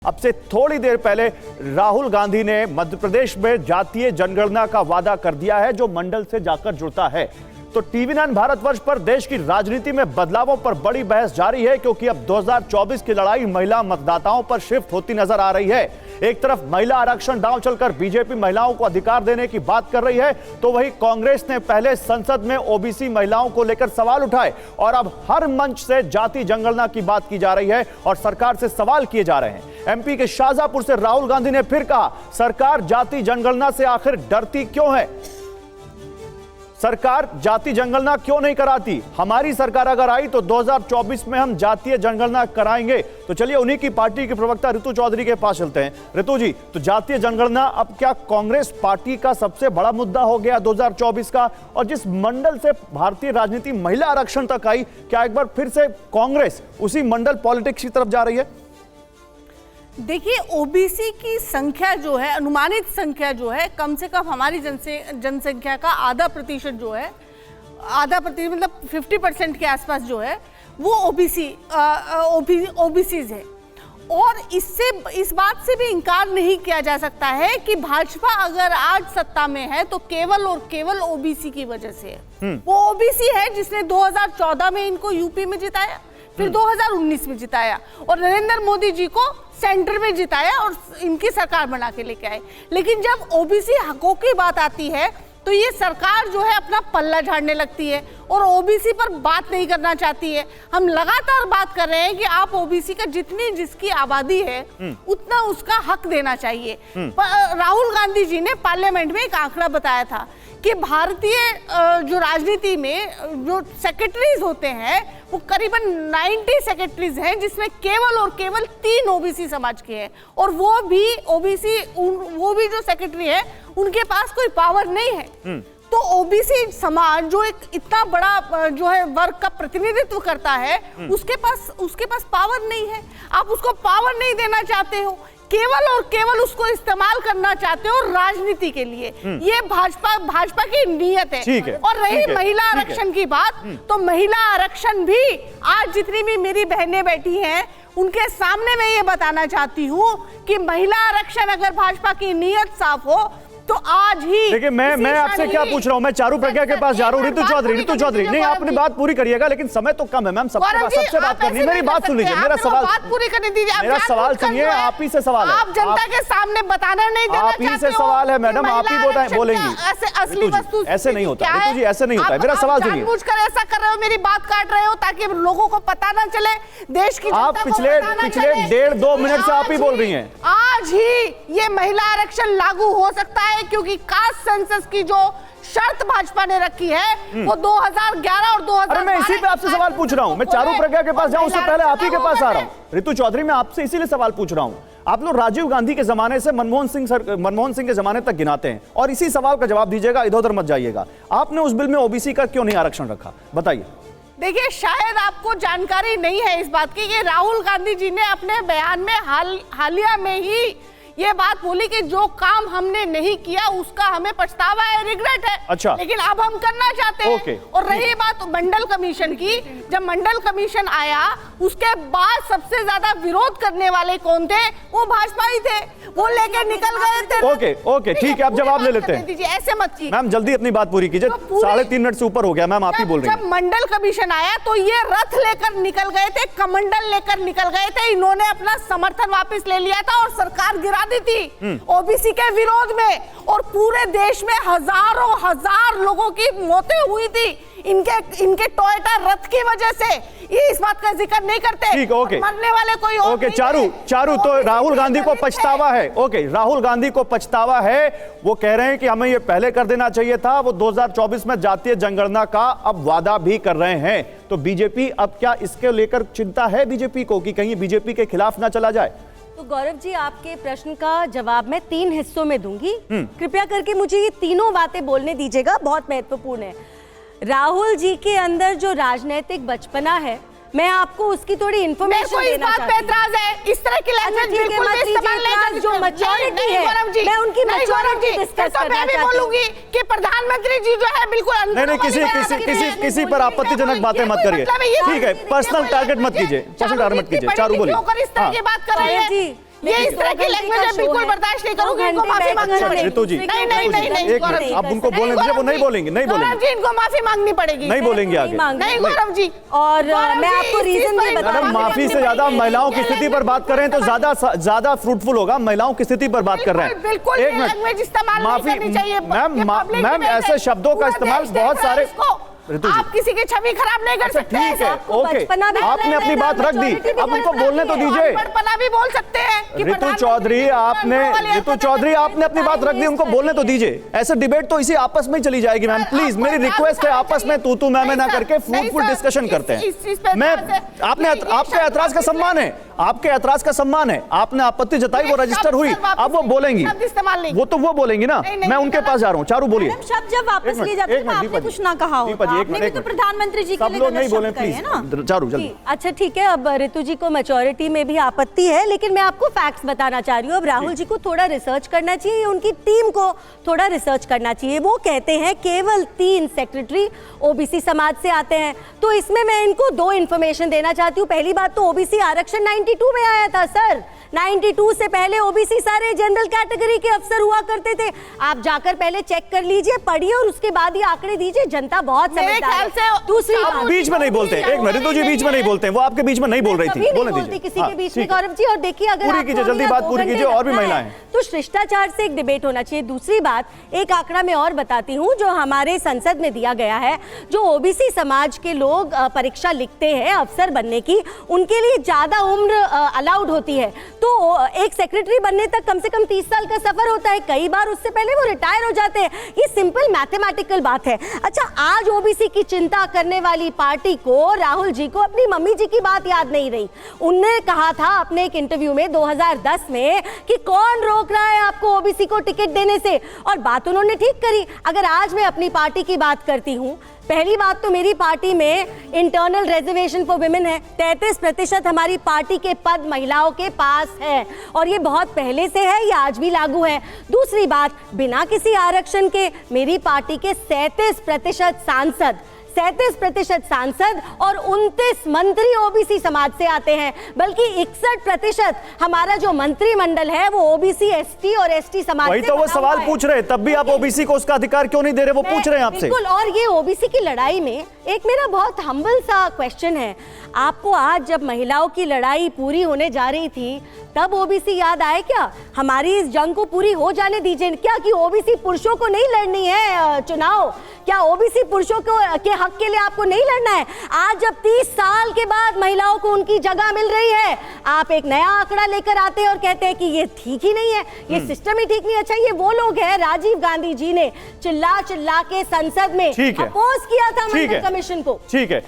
अब से थोड़ी देर पहले राहुल गांधी ने मध्य प्रदेश में जातीय जनगणना का वादा कर दिया है जो मंडल से जाकर जुड़ता है। तो टीवी9 भारतवर्ष पर देश की राजनीति में बदलावों पर बड़ी बहस जारी है, क्योंकि अब 2024 की लड़ाई महिला मतदाताओं पर शिफ्ट होती नजर आ रही है। एक तरफ महिला आरक्षण दांव चलकर बीजेपी महिलाओं को अधिकार देने की बात कर रही है, तो वहीं कांग्रेस ने पहले संसद में ओबीसी महिलाओं को लेकर सवाल उठाए और अब हर मंच से जाति जनगणना की बात की जा रही है और सरकार से सवाल किए जा रहे हैं। एमपी के शाहजहांपुर से राहुल गांधी ने फिर कहा, सरकार जाति जनगणना से आखिर डरती क्यों है? सरकार जाति जनगणना क्यों नहीं कराती? हमारी सरकार अगर आई तो 2024 में हम जातीय जनगणना कराएंगे। तो चलिए उन्हीं की पार्टी के प्रवक्ता रितु चौधरी के पास चलते हैं। रितु जी, तो जातीय जनगणना अब क्या कांग्रेस पार्टी का सबसे बड़ा मुद्दा हो गया 2024 का? और जिस मंडल से भारतीय राजनीति महिला आरक्षण तक आई, क्या एक बार फिर से कांग्रेस उसी मंडल पॉलिटिक्स की तरफ जा रही है? देखिए, ओबीसी की संख्या जो है, अनुमानित संख्या जो है, कम से कम हमारी जनसंख्या का आधा प्रतिशत जो है, आधा प्रतिशत मतलब 50% के आसपास जो है वो ओबीसीज है। और इससे इस बात से भी इनकार नहीं किया जा सकता है कि भाजपा अगर आज सत्ता में है तो केवल और केवल ओबीसी की वजह से है। वो ओबीसी है जिसने 2014 में इनको यूपी में जिताया, फिर 2019 में जिताया और नरेंद्र मोदी जी को सेंटर में जिताया और इनकी सरकार बना के लेके आए। लेकिन जब ओबीसी हकों की बात आती है तो ये सरकार जो है अपना पल्ला झाड़ने लगती है और ओबीसी पर बात नहीं करना चाहती है। हम लगातार बात कर रहे हैं कि आप ओबीसी का जिसकी आबादी है उतना उसका हक देना चाहिए। राहुल गांधी जी ने पार्लियामेंट में एक आंकड़ा बताया था कि भारतीय जो राजनीति में जो सेक्रेटरीज होते हैं वो करीबन 90 सेक्रेटरीज हैं, जिसमें केवल और केवल 3 ओबीसी समाज के हैं और वो भी जो सेक्रेटरी है उनके पास कोई पावर नहीं है। तो ओबीसी समाज जो एक इतना बड़ा जो है वर्ग का प्रतिनिधित्व करता है उसके पास पावर नहीं है। आप उसको पावर नहीं देना चाहते हो, केवल और केवल उसको इस्तेमाल करना चाहते हो राजनीति के लिए। ये भाजपा की नीयत है। और रही महिला आरक्षण की बात, तो महिला आरक्षण भी आज जितनी भी मेरी बहनें बैठी हैं उनके सामने मैं ये बताना चाहती हूँ कि महिला आरक्षण अगर भाजपा की नीयत साफ हो तो आज ही। देखिए, मैं आपसे क्या पूछ रहा हूं, मैं चारू प्रज्ञा के पास जा रहा हूं। रितु चौधरी नहीं, आपने बात पूरी करिएगा, लेकिन समय तो कम है मैम, सबसे बात करनी है। मेरी बात सुन लीजिए, मेरा सवाल बात पूरी करने दीजिए। मेरा सवाल सुनिए, आप ही से सवाल है। आप जनता के सामने बताना नहीं देना चाहते हो। आप ही से सवाल है मैडम, आप ही बोलेंगी। असली वस्तु ऐसे नहीं होता रितु जी, ऐसे नहीं होता है। मेरा सवाल सुनिए। जानबूझकर ऐसा कर रहे हो, मेरी बात काट रहे हो ताकि लोगों को पता ना चले, देश की जनता को पिछले 1.5-2 मिनट से आप ही बोल रही हैं। आज ही ये महिला आरक्षण लागू हो सकता है क्योंकि कास्ट सेंसस की जो शर्त भाजपा ने रखी है वो 2011 और 2012। अरे मैं इसी पे आपसे सवाल पूछ रहा हूं। मैं चारू प्रज्ञा के पास जाऊं उससे पहले आप ही के पास आ रहा हूं। रितु चौधरी, मैं आपसे इसीलिए सवाल पूछ रहा हूं। आप लोग राजीव गांधी के जमाने से मनमोहन सिंह के जमाने तक गिनाते हैं और इसी सवाल का जवाब दीजिएगा, इधर उधर मत जाइएगा। आपने उस बिल में ओबीसी का क्यों नहीं आरक्षण रखा, बताइए। देखिए, शायद आपको जानकारी नहीं है इस बात की कि राहुल गांधी जी ने अपने बयान में हालिया में ही ये बात बोली कि जो काम हमने नहीं किया उसका हमें पछतावा है, रिग्रेट है। अच्छा। लेकिन अब हम करना चाहते हैं। और रही बात मंडल कमीशन की, जब मंडल कमीशन आया उसके बाद सबसे ज्यादा विरोध करने वाले कौन थे? वो भाजपा ही थे। वो लेके निकल गए थे। ओके, ठीक है, आप जवाब ले लेते हैं। ऐसे मत कीजिए मैम, जल्दी अपनी बात पूरी कीजिए। 3.5 मिनट से ऊपर हो गया मैम, आप ही बोल रही हैं। जब मंडल कमीशन आया तो ये रथ लेकर निकल गए थे, कमंडल लेकर निकल गए थे। इन्होंने अपना समर्थन वापस ले लिया था और सरकार गिरा दी थी ओबीसी के विरोध में और पूरे देश में हजार लोगों की मौतें हुई थी इनके टोयोटा रथ की वजह से। ये इस बात का जिक्र नहीं करते। ठीक, ओके, मरने वाले कोई और ओके। चारू तो राहुल गांधी को पछतावा है। ओके, राहुल गांधी को पछतावा है। वो कह रहे हैं कि हमें ये पहले कर देना चाहिए था। वो 2024 में जातीय जनगणना का अब वादा भी कर रहे हैं। तो बीजेपी अब क्या इसके लेकर चिंता है बीजेपी को कि कहीं बीजेपी के खिलाफ ना चला जाए? तो गौरव जी, आपके प्रश्न का जवाब मैं 3 हिस्सों में दूंगी। कृपया करके मुझे ये तीनों बातें बोलने दीजिएगा, बहुत महत्वपूर्ण है। राहुल जी के अंदर जो राजनीतिक बचपना है, मैं आपको उसकी थोड़ी इन्फॉर्मेशन देना चाहती हूं। एतराज है इस तरह की लैंग्वेज बिल्कुल भी इस्तेमाल नहीं करनी। जो मैच्योरिटी है, मैं उनकी मैच्योरिटी डिस्कस करना चाहती हूं। बोलूंगी कि प्रधानमंत्री जी जो है बिल्कुल नहीं, किसी पर आपत्तिजनक बातें मत करिए, ठीक है? पर्सनल टारगेट मत कीजिए, चारू बोलिए। इस तरह की बात कर रहे हैं। ये इस तरह की लैंग्वेज मैं बिल्कुल बर्दाश्त नहीं करूंगी, इनको माफी मांगनी पड़ेगी। ऋतु जी, नहीं नहीं नहीं नहीं एक मिनट, आप उनको बोलने दीजिए, वो नहीं बोलेंगे, नहीं गौरव बोलेंगे, जी इनको माफी मांगनी पड़ेगी, नहीं बोलेंगे आगे। नहीं गौरव जी। और मैं आपको रीजन भी बता मैडम, माफी से ज्यादा महिलाओं की स्थिति पर बात कर रहे हैं तो ज्यादा फ्रूटफुल होगा। महिलाओं की स्थिति पर बात कर रहे हैं, बिल्कुल एक मिनट, माफी मैम, ऐसे शब्दों का इस्तेमाल बहुत सारे, आप किसी की छवि खराब नहीं कर सकते। ठीक है, ओके, आपने अपनी बात रख दी, अब उनको बोलने तो दीजिए। बड़पना भी बोल सकते हैं। ऋतु चौधरी, आपने अपनी बात रख दी, उनको बोलने तो दीजिए। ऐसे डिबेट तो इसी आपस में चली जाएगी मैम, प्लीज मेरी रिक्वेस्ट है, आपस में तू मैं ना करके फ्रूटफुल डिस्कशन करते हैं। मैं आपके ऐतराज का सम्मान है, आपके ऐतराज का सम्मान है, आपने आपत्ति जताई, वो रजिस्टर हुई, अब वो बोलेंगी, वो बोलेंगी ना, मैं उनके पास जा रहा हूँ। चारू बोलिए। शब्द जब वापस लिए जाते हैं आपने कुछ ना कहा हो, आपने भी तो प्रधानमंत्री जी के लिए नहीं बोले प्लीज, चारू जल्दी। अच्छा ठीक है, अब ऋतु जी को मैच्योरिटी में भी आपत्ति है, लेकिन मैं आपको फैक्ट्स बताना चाह रही हूँ। अब राहुल जी को थोड़ा रिसर्च करना चाहिए, उनकी टीम को थोड़ा रिसर्च करना चाहिए। वो कहते हैं केवल 3 सेक्रेटरी ओबीसी समाज से आते हैं, तो इसमें मैं इनको 2 इंफॉर्मेशन देना चाहती हूँ। पहली बात तो ओबीसी आरक्षण 92 में आया था सर, 92 से पहले ओबीसी सारे जनरल कैटेगरी के अफसर हुआ करते थे। आप जाकर पहले चेक कर लीजिए, पढ़िए और उसके बाद ही आंकड़े दीजिए। जनता बहुत समझदार है। दूसरी आप बीच में नहीं बोलते, एक मिनट, ऋतु जी बीच में नहीं बोलते, वो आपके बीच में नहीं बोल रही थी, बोलने दीजिए किसी के बीच में गौरव जी। और देखिए, अगर पूरी कीजिए, जल्दी बात पूरी कीजिए, और भी महिलाएं तो शिष्टाचार से एक डिबेट होना चाहिए। दूसरी बात, एक आंकड़ा मैं और बताती हूँ जो हमारे संसद में दिया गया है। जो ओबीसी समाज के लोग परीक्षा लिखते हैं अफसर बनने की, उनके लिए ज्यादा उम्र अलाउड होती है। तो एक सेक्रेटरी बनने तक कम से कम 30 साल का सफर होता है, कई बार उससे पहले वो रिटायर हो जाते हैं। ये सिंपल मैथमेटिकल बात है। अच्छा, आज ओबीसी की चिंता करने वाली पार्टी को, राहुल जी को अपनी मम्मी जी की बात याद नहीं रही। उन्होंने कहा था अपने एक इंटरव्यू में 2010 में कि कौन रोक रहा है आपको ओबीसी को टिकट देने से, और बात उन्होंने ठीक करी। अगर आज मैं अपनी पार्टी की बात करती हूँ, पहली बात तो मेरी पार्टी में इंटरनल रिजर्वेशन फॉर विमेन है, 33% हमारी पार्टी के पद महिलाओं के पास है, और ये बहुत पहले से है, ये आज भी लागू है। दूसरी बात, बिना किसी आरक्षण के मेरी पार्टी के 37% सांसद और 29 मंत्री ओबीसी समाज से आते हैं, बल्कि 61% हमारा जो मंत्रिमंडल है वो ओबीसी, एसटी और एसटी समाज से। वही तो वो सवाल पूछ रहे, तब भी आप ओबीसी को उसका अधिकार क्यों नहीं दे रहे, वो पूछ रहे हैं आपसे। बिल्कुल, और ये ओबीसी की लड़ाई में एक मेरा बहुत हम्बल सा क्वेश्चन है आपको। आज जब महिलाओं की लड़ाई पूरी होने जा रही थी, तब ओबीसी याद आए क्या? हमारी इस जंग को पूरी हो जाने दीजिए। क्या कि ओबीसी पुरुषों को नहीं लड़नी है चुनाव? क्या ओबीसी पुरुषों को के हक के लिए आपको नहीं लड़ना है? आज जब 30 साल के बाद महिलाओं को उनकी जगह मिल रही है, आप एक नया आंकड़ा लेकर आते हैं और कहते हैं कि ये ठीक ही नहीं है, ये सिस्टम ही ठीक नहीं। अच्छा, ये वो लोग हैं, राजीव गांधी जी ने चिल्ला चिल्ला के संसद में अपोज किया था मंडल कमीशन को। ठीक है,